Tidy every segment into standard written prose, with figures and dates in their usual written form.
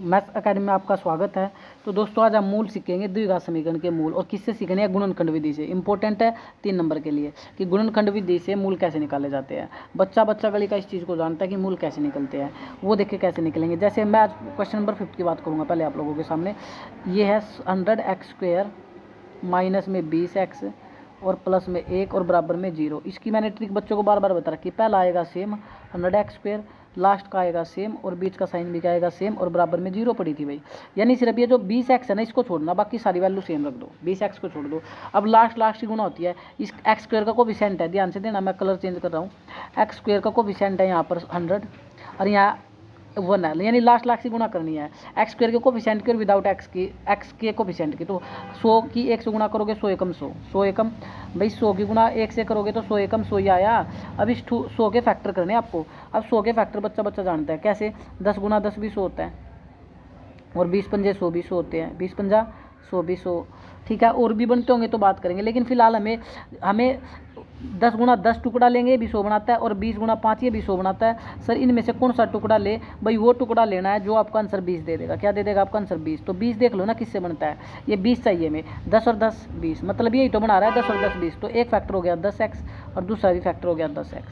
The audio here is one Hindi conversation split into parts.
मैथ्स अकेडमी में आपका स्वागत है। तो दोस्तों आज हम मूल सीखेंगे द्विघात समीकरण के मूल, और किससे सीखने हैं? गुणनखंड विधि से। इंपॉर्टेंट है 3 नंबर के लिए कि गुणनखंड विधि से मूल कैसे निकाले जाते हैं। बच्चा गली का इस चीज़ को जानता है कि मूल कैसे निकलते हैं, वो देखिए कैसे निकलेंगे। जैसे मैं आज क्वेश्चन नंबर 50 की बात करूँगा पहले आप लोगों के सामने। ये है 100x² माइनस में 20x और प्लस में 1 और बराबर में 0। इसकी मैंने ट्रिक बच्चों को बार बार बता रखी। पहला आएगा सेम 100x², लास्ट का आएगा सेम और बीच का साइन भी क्या आएगा सेम, और बराबर में 0 पड़ी थी भाई। यानी सिर्फ ये जो 20x है ना, इसको छोड़ना, बाकी सारी वैल्यू सेम रख दो, 20x को छोड़ दो। अब लास्ट की गुणा होती है, इस x² का कोफिशिएंट है, ध्यान से देना, मैं कलर चेंज कर रहा हूँ। x² का कोफिशिएंट है यहाँ पर 100 और यहाँ 1 है, यानी लास्ट की गुणा करनी है x² के कोफिशिएंट की और विदाउट x के कोफिशिएंट की। तो 100 की 1 से गुणा करोगे 100 एकम 100, 100 एकम भाई 100 की गुणा 1 से करोगे तो 100 एकम 100 ही आया। अब इस 100 के फैक्टर करने आपको। अब 100 के फैक्टर बच्चा जानता है कैसे, 10 गुणा 10 भी 100 होता है, और 20 पंजे 100 भी 100 होते हैं, 20 पंजा 100 भी 100। ठीक है, और भी बनते होंगे तो बात करेंगे, लेकिन फिलहाल हमें 10 गुणा 10 टुकड़ा लेंगे, ये भी 100 बनाता है, और 20 गुणा 5 ये भी 100 बनाता है। सर इनमें से कौन सा टुकड़ा ले? भाई वो टुकड़ा लेना है जो आपका आंसर 20 दे देगा। क्या दे देगा आपका आंसर? 20। तो 20 देख लो ना किससे बनता है, ये 20 चाहिए हमें, 10 और 10 20, मतलब यही तो बना रहा है 10 और 10 20। तो एक फैक्टर हो गया 10x और दूसरा भी फैक्टर हो गया 10x।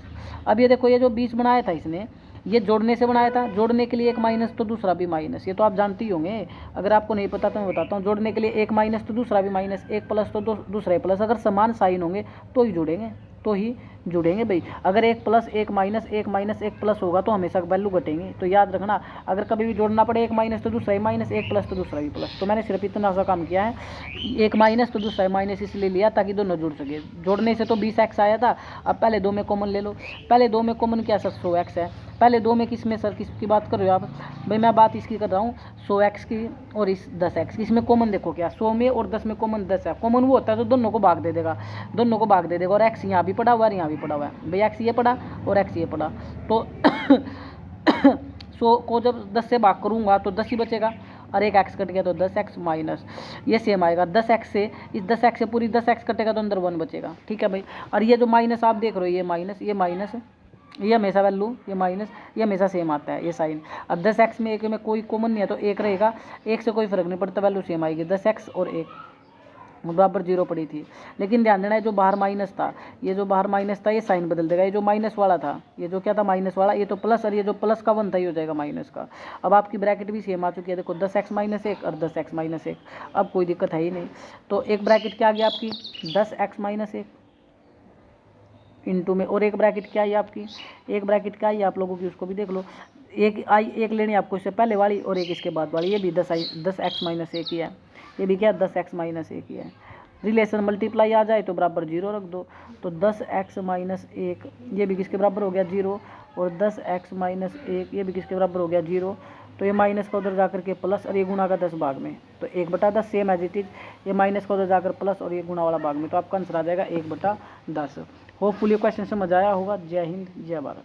अब ये देखो, ये जो 20 बनाया था इसने, ये जोड़ने से बनाया था, जोड़ने के लिए एक माइनस तो दूसरा भी माइनस, ये तो आप जानते ही होंगे। अगर आपको नहीं पता तो मैं बताता हूँ, जोड़ने के लिए एक माइनस तो दूसरा भी माइनस, एक प्लस तो दूसरा ही प्लस। अगर समान साइन होंगे तो ही जुड़ेंगे भाई। अगर एक प्लस एक माइनस एक प्लस होगा तो हमेशा वैल्यू घटेंगे। तो याद रखना, अगर कभी भी जोड़ना पड़े एक माइनस तो दूसरा ही माइनस, एक प्लस तो दूसरा ही प्लस। तो मैंने सिर्फ इतना सा काम किया है, एक माइनस तो दूसरा ही माइनस इसलिए लिया ताकि दोनों जुड़ सके। जोड़ने से तो 20x आया था, अब पहले 2 में कॉमन ले लो। पहले 2 में कॉमन क्या सर? 100x है। पहले 2 में किस में सर, किसकी बात कर रहे हो आप? भाई मैं बात इसकी कर रहा हूँ 100x की और इस 10x की। इसमें कॉमन देखो क्या, 100 में और 10 में कॉमन 10 है। कॉमन वो होता है तो दोनों को भाग दे देगा, और x यहाँ भी पड़ा हुआ है, यहाँ भी पड़ा हुआ है भाई, x ये पड़ा और x ये पड़ा। तो 100 को जब 10 से भाग करूँगा तो 10 ही बचेगा, और एक x कट गया तो 10x माइनस, ये सेम आएगा 10x से, इस 10x से पूरी 10x कटेगा तो अंदर 1 बचेगा। ठीक है भाई, और ये जो माइनस आप देख रहे हो, ये माइनस ये हमेशा वैल्यू, ये माइनस ये हमेशा सेम आता है, ये साइन। अब 10x में एक में कोई कॉमन नहीं है तो 1 रहेगा, 1 से कोई फर्क नहीं पड़ता, वैल्यू सेम आएगी। 10x और 1 बराबर 0 पड़ी थी। लेकिन ध्यान देना है, जो बाहर माइनस था, ये साइन बदल देगा। ये जो माइनस वाला था, ये जो क्या था माइनस वाला, ये तो प्लस, और ये जो प्लस का 1 था ये हो जाएगा माइनस का। अब आपकी ब्रैकेट भी सेम आ चुकी है, देखो 10x माइनस 1 और 10x माइनस 1। अब कोई दिक्कत है ही नहीं। तो एक ब्रैकेट क्या आ गया आपकी 10x माइनस 1 इंटू में, और एक ब्रैकेट क्या है आपकी, एक ब्रैकेट क्या है आप लोगों की, उसको भी देख लो। एक लेनी आपको इससे पहले वाली और एक इसके बाद वाली, ये भी 10x माइनस 1 ही है, ये भी क्या 10x माइनस 1 ही है। रिलेशन मल्टीप्लाई आ जाए तो बराबर 0 रख दो, तो 10x माइनस 1 ये भी किसके बराबर हो गया 0, और 10x माइनस 1 ये भी किसके बराबर हो गया 0। तो ये माइनस का उधर जाकर के प्लस, और ये गुणा का 10 भाग में, तो 1/10 सेम एज इट इज, ये माइनस का उधर जाकर प्लस और ये गुणा वाला भाग में, तो आपका आंसर आ जाएगा 1/10। होपफुली क्वेश्चन समझ आया होगा। जय हिंद, जय भारत।